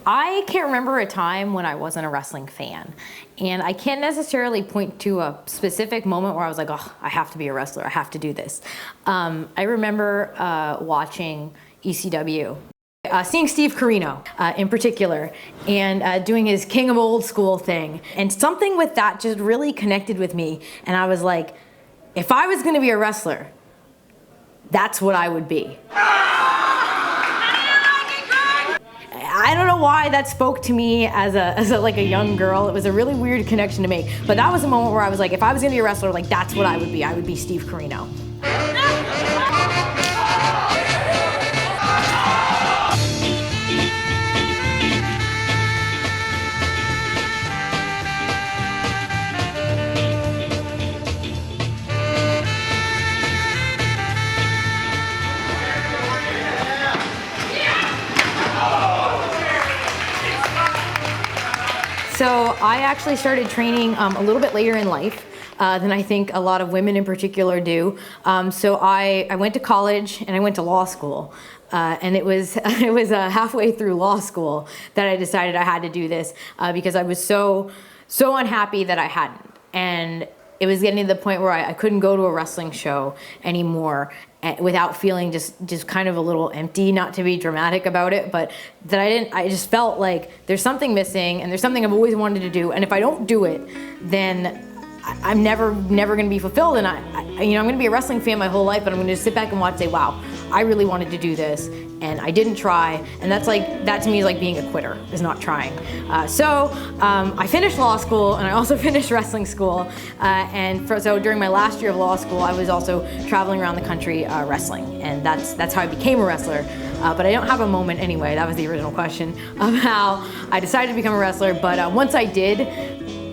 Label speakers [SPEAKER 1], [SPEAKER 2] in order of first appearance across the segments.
[SPEAKER 1] I can't remember a time when I wasn't a wrestling fan. And I can't necessarily point to a specific moment where I was like, oh, I have to be a wrestler, I have to do this. I remember watching ECW. Seeing Steve Corino in particular, and doing his King of Old School thing. And something with that just really connected with me. And I was like, if I was gonna be a wrestler, that's what I would be. I don't know why that spoke to me as a young girl. It was a really weird connection to make. But that was a moment where I was like, if I was gonna be a wrestler, like that's what I would be. I would be Steve Corino. So I actually started training a little bit later in life than I think a lot of women in particular do. So I went to college and I went to law school. And it was halfway through law school that I decided I had to do this because I was so unhappy that I hadn't. And it was getting to the point where I couldn't go to a wrestling show anymore without feeling just kind of a little empty, not to be dramatic about it, but that I just felt like there's something missing and there's something I've always wanted to do. And if I don't do it, then I'm never going to be fulfilled. And I'm going to be a wrestling fan my whole life, but I'm going to just sit back and watch and say, wow, I really wanted to do this and I didn't try. And that to me is like being a quitter, is not trying. So I finished law school and I also finished wrestling school. So during my last year of law school, I was also traveling around the country wrestling. And that's how I became a wrestler. But I don't have a moment anyway, that was the original question, of how I decided to become a wrestler. But once I did,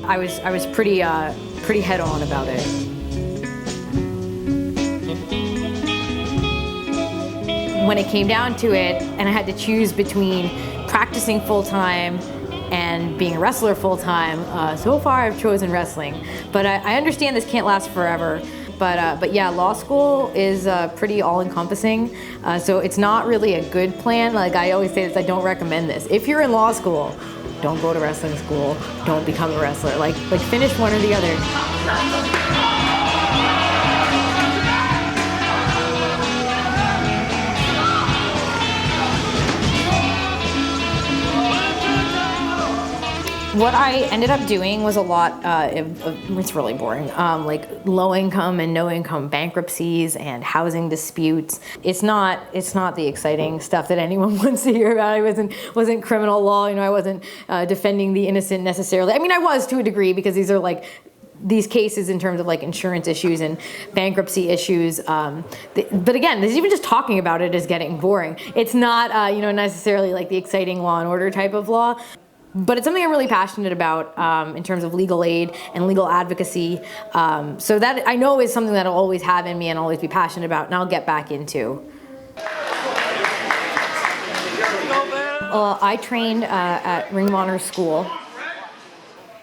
[SPEAKER 1] I was pretty head on about it. When it came down to it, and I had to choose between practicing full-time and being a wrestler full-time, so far I've chosen wrestling. But I understand this can't last forever. But yeah, law school is pretty all-encompassing, so it's not really a good plan. Like I always say this, I don't recommend this. If you're in law school, don't go to wrestling school, don't become a wrestler. Like finish one or the other. What I ended up doing was a lot, it's really boring, like low income and no income bankruptcies and housing disputes. It's not the exciting stuff that anyone wants to hear about. I wasn't criminal law, I wasn't defending the innocent necessarily. I mean, I was to a degree because these are like, these cases in terms of like insurance issues and bankruptcy issues. But again, even just talking about it is getting boring. It's not, necessarily like the exciting Law and Order type of law. But it's something I'm really passionate about in terms of legal aid and legal advocacy. So that I know is something that I'll always have in me and always be passionate about, and I'll get back into. I trained at Ring of Honor School.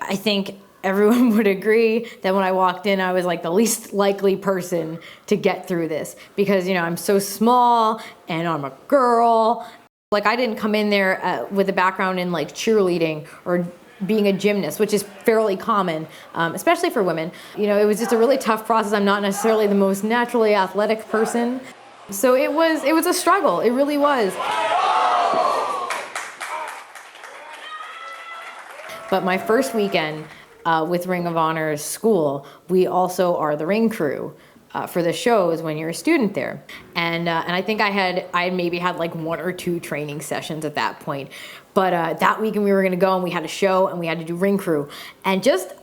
[SPEAKER 1] I think everyone would agree that when I walked in, I was like the least likely person to get through this because, I'm so small and I'm a girl. Like I didn't come in there with a background in like cheerleading or being a gymnast, which is fairly common, especially for women. It was just a really tough process. I'm not necessarily the most naturally athletic person. So it was a struggle. It really was. But my first weekend with Ring of Honor's school, we also are the ring crew. For the shows when you're a student there. And I think I had maybe had like 1 or 2 training sessions at that point. But that weekend we were gonna go and we had a show and we had to do ring crew. And just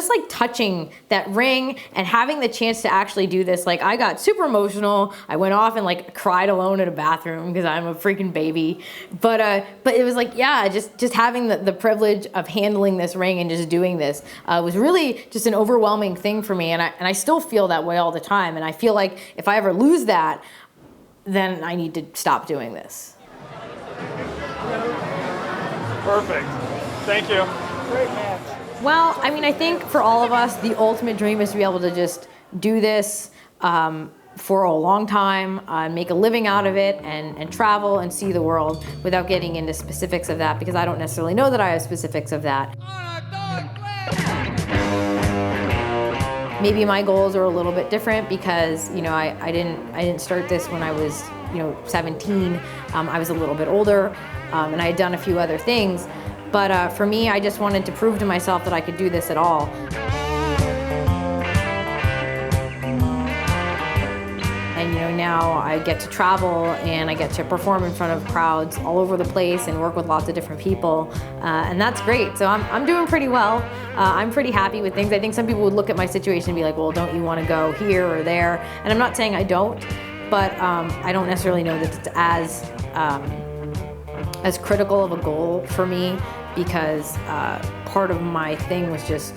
[SPEAKER 1] like touching that ring and having the chance to actually do this, like I got super emotional. I went off and like cried alone in a bathroom because I'm a freaking baby. But it was like, yeah, just having the privilege of handling this ring and just doing this was really just an overwhelming thing for me. And I still feel that way all the time. And I feel like if I ever lose that, then I need to stop doing this.
[SPEAKER 2] Perfect. Thank you. Great match.
[SPEAKER 1] Well, I mean, I think for all of us, the ultimate dream is to be able to just do this for a long time, make a living out of it, and travel and see the world without getting into specifics of that, because I don't necessarily know that I have specifics of that. Maybe my goals are a little bit different because, you know, I didn't start this when I was, you know, 17. I was a little bit older, and I had done a few other things. But for me, I just wanted to prove to myself that I could do this at all. And, you know, now I get to travel and I get to perform in front of crowds all over the place and work with lots of different people, and that's great. So I'm doing pretty well. I'm pretty happy with things. I think some people would look at my situation and be like, well, don't you want to go here or there? And I'm not saying I don't, but I don't necessarily know that it's as critical of a goal for me, because part of my thing was just,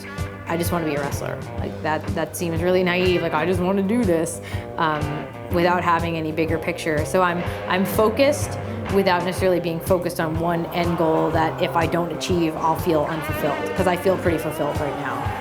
[SPEAKER 1] I just want to be a wrestler. Like that seems really naive. Like, I just want to do this without having any bigger picture. So I'm focused without necessarily being focused on one end goal that if I don't achieve, I'll feel unfulfilled, because I feel pretty fulfilled right now.